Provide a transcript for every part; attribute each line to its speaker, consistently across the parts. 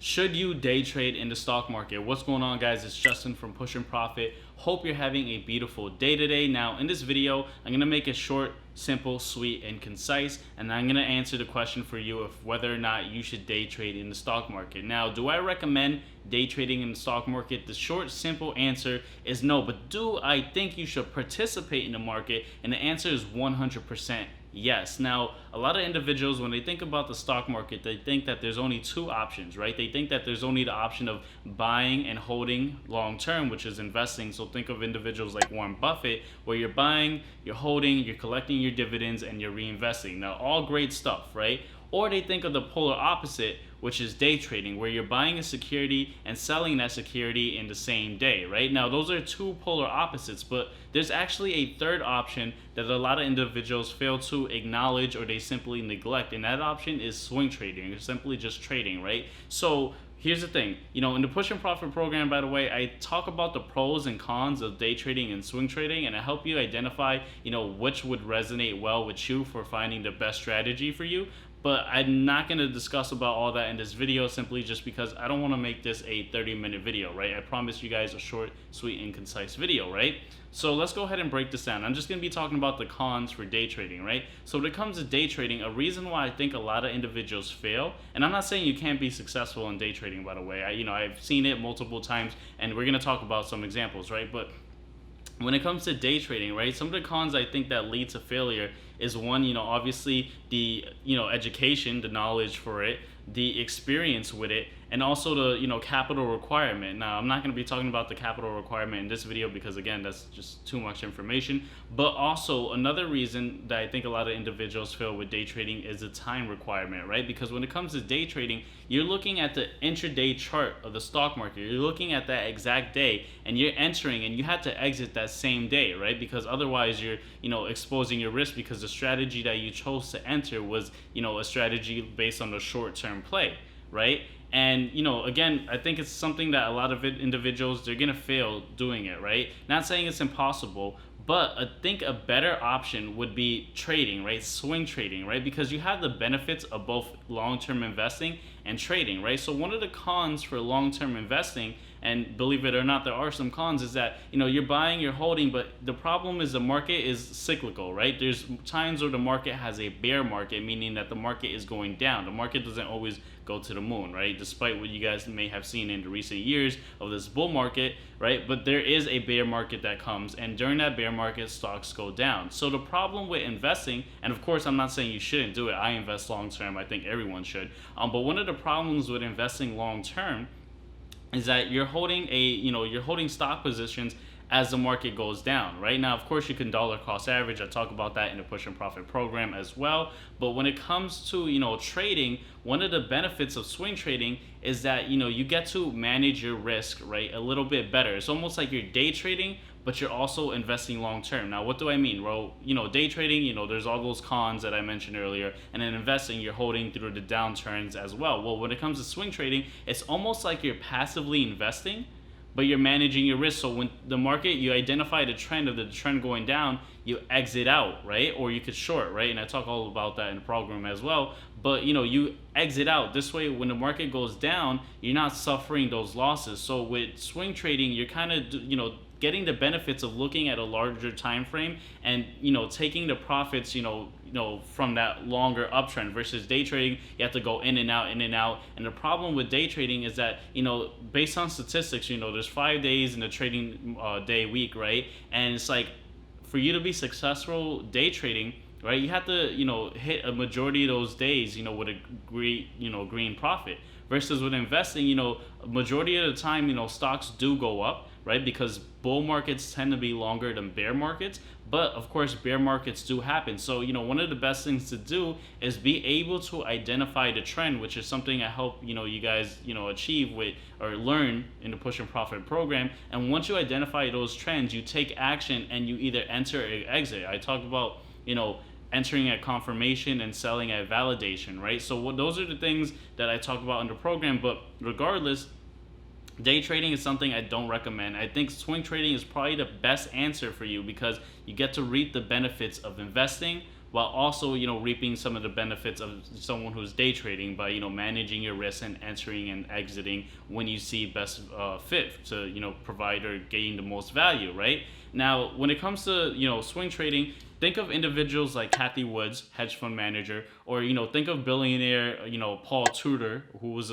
Speaker 1: Should you day trade in the stock market? What's going on, guys? It's Justin from Push and Profit. Hope you're having a beautiful day today. Now, in this video, I'm going to make it short, simple, sweet, and concise, and I'm going to answer the question for you of whether or not you should day trade in the stock market. Now, do I recommend day trading in the stock market? The short, simple answer is no, but do I think you should participate in the market? And the answer is 100% yes. Now, a lot of individuals, when they think about the stock market, they think that there's only two options, right? They think that there's only the option of buying and holding long term, which is investing. So think of individuals like Warren Buffett, where you're buying, you're holding, you're collecting your dividends, and you're reinvesting. Now, all great stuff, right? Or they think of the polar opposite, which is day trading, where you're buying a security and selling that security in the same day, right? Now, those are two polar opposites, but there's actually a third option that a lot of individuals fail to acknowledge or they simply neglect, and that option is swing trading, or simply just trading, right? So here's the thing, in the Push and Profit program, by the way, I talk about the pros and cons of day trading and swing trading, and I help you identify, which would resonate well with you for finding the best strategy for you. But I'm not going to discuss about all that in this video, simply just because I don't want to make this a 30-minute video, right? I promise you guys a short, sweet, and concise video, right? So let's go ahead and break this down. I'm just going to be talking about the cons for day trading, right? So when it comes to day trading, a reason why I think a lot of individuals fail, and I'm not saying you can't be successful in day trading, by the way. I've seen it multiple times, and we're going to talk about some examples, right? But when it comes to day trading, right, some of the cons I think that lead to failure is one, obviously the, education, the knowledge for it, the experience with it, and also the, capital requirement. Now, I'm not going to be talking about the capital requirement in this video because, again, that's just too much information. But also, another reason that I think a lot of individuals fail with day trading is the time requirement, right? Because when it comes to day trading, you're looking at the intraday chart of the stock market. You're looking at that exact day, and you're entering, and you have to exit that same day, right? Because otherwise, you're, exposing your risk, because the strategy that you chose to enter was, a strategy based on the short-term play, right? And, again, I think it's something that a lot of individuals, they're going to fail doing it, right? Not saying it's impossible, but I think a better option would be trading, right? Swing trading, right? Because you have the benefits of both long-term investing and trading, right? So one of the cons for long-term investing, and believe it or not, there are some cons, is that, you're buying, you're holding, but the problem is the market is cyclical, right? There's times where the market has a bear market, meaning that the market is going down. The market doesn't always go to the moon, right? Despite what you guys may have seen in the recent years of this bull market, right? But there is a bear market that comes, and during that bear market, stocks go down. So the problem with investing, and of course, I'm not saying you shouldn't do it. I invest long term. I think everyone should. But one of the problems with investing long term is that you're holding you're holding stock positions as the market goes down, right? Now, of course, you can dollar cost average. I talk about that in the Push and Profit program as well. But when it comes to, trading, one of the benefits of swing trading is that, you get to manage your risk, right, a little bit better. It's almost like you're day trading, but you're also investing long term. Now, what do I mean? Well, day trading, there's all those cons that I mentioned earlier, and then investing, you're holding through the downturns as well. Well, when it comes to swing trading, it's almost like you're passively investing, but you're managing your risk. So when the market, you identify the trend of the trend going down, you exit out, right? Or you could short, right? And I talk all about that in the program as well. But, you exit out. This way, when the market goes down, you're not suffering those losses. So with swing trading, you're kind of, getting the benefits of looking at a larger time frame and, taking the profits, from that longer uptrend, versus day trading, you have to go in and out, in and out. And the problem with day trading is that, based on statistics, there's 5 days in the trading day week, right? And it's like, for you to be successful day trading, right, you have to, hit a majority of those days, with a great, green profit. Versus with investing, a majority of the time, stocks do go up, right? Because bull markets tend to be longer than bear markets. But of course, bear markets do happen. So, one of the best things to do is be able to identify the trend, which is something I help, you guys, achieve with or learn in the Push and Profit program. And once you identify those trends, you take action and you either enter or exit. I talk about, entering at confirmation and selling at validation, right? So those are the things that I talk about in the program. But regardless, day trading is something I don't recommend. I think swing trading is probably the best answer for you, because you get to reap the benefits of investing, while also, you know, reaping some of the benefits of someone who's day trading by, you know, managing your risks and entering and exiting when you see best fit to, you know, provide or gain the most value, right? Now, when it comes to, you know, swing trading, think of individuals like Kathy Woods, hedge fund manager, or, you know, think of billionaire, you know, Paul Tudor, who was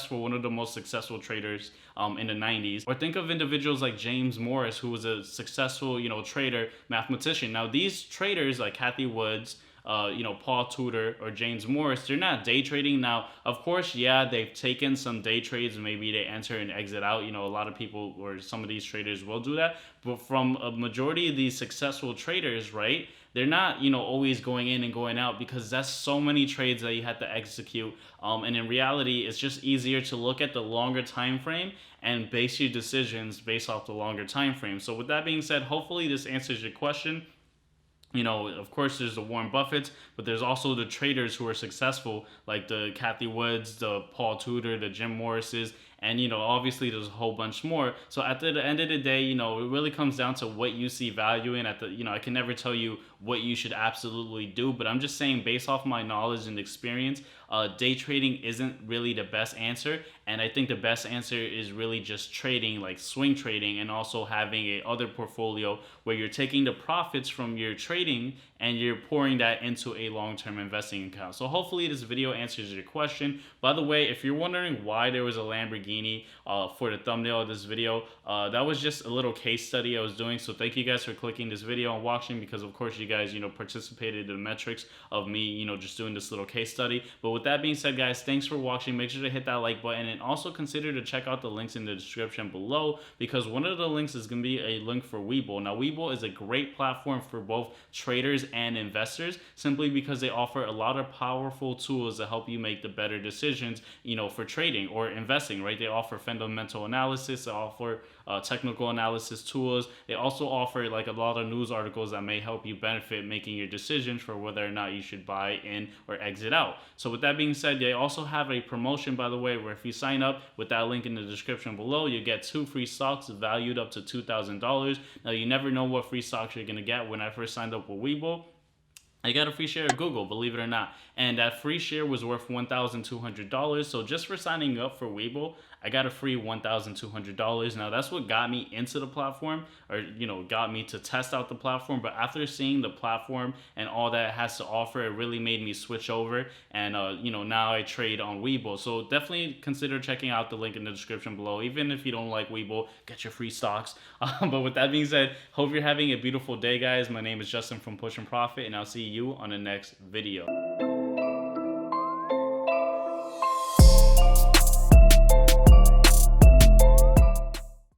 Speaker 1: one of the most successful traders in the 90s, or think of individuals like James Morris, who was a successful, you know, trader, mathematician. Now, these traders like Kathy Woods, you know, Paul Tudor or James Morris, they're not day trading. Now, of course, yeah, they've taken some day trades. Maybe they enter and exit out. You know, a lot of people or some of these traders will do that. But from a majority of these successful traders, right, they're not, you know, always going in and going out, because that's so many trades that you have to execute. And in reality, it's just easier to look at the longer time frame and base your decisions based off the longer time frame. So with that being said, hopefully this answers your question. You know, of course, there's the Warren Buffetts, but there's also the traders who are successful, like the Kathy Woods, the Paul Tudor, the Jim Morrises, and, you know, obviously there's a whole bunch more. So at the end of the day, you know, it really comes down to what you see value in. You know, I can never tell you what you should absolutely do, but I'm just saying, based off my knowledge and experience, day trading isn't really the best answer. And I think the best answer is really just trading, like swing trading, and also having a other portfolio where you're taking the profits from your trading and you're pouring that into a long-term investing account. So hopefully this video answers your question. By the way, if you're wondering why there was a Lamborghini for the thumbnail of this video, that was just a little case study I was doing. So thank you guys for clicking this video and watching, because of course you guys, you know, participated in the metrics of me, you know, just doing this little case study. But with that being said, guys, thanks for watching. Make sure to hit that like button, and also consider to check out the links in the description below, because one of the links is going to be a link for Webull. Now, Webull is a great platform for both traders and investors, simply because they offer a lot of powerful tools to help you make the better decisions, you know, for trading or investing, right? They offer fundamental analysis, they offer technical analysis tools. They also offer like a lot of news articles that may help you benefit making your decisions for whether or not you should buy in or exit out. So with that being said, they also have a promotion, by the way, where if you sign up with that link in the description below, you get 2 free stocks valued up to $2,000. Now, you never know what free stocks you're going to get. When I first signed up with Webull, I got a free share of Google, believe it or not. And that free share was worth $1,200. So just for signing up for Webull, I got a free $1,200. Now, that's what got me into the platform, or, you know, got me to test out the platform. But after seeing the platform and all that it has to offer, it really made me switch over. And, you know, now I trade on Webull. So definitely consider checking out the link in the description below. Even if you don't like Webull, get your free stocks. But with that being said, hope you're having a beautiful day, guys. My name is Justin from Push and Profit, and I'll see you on the next video.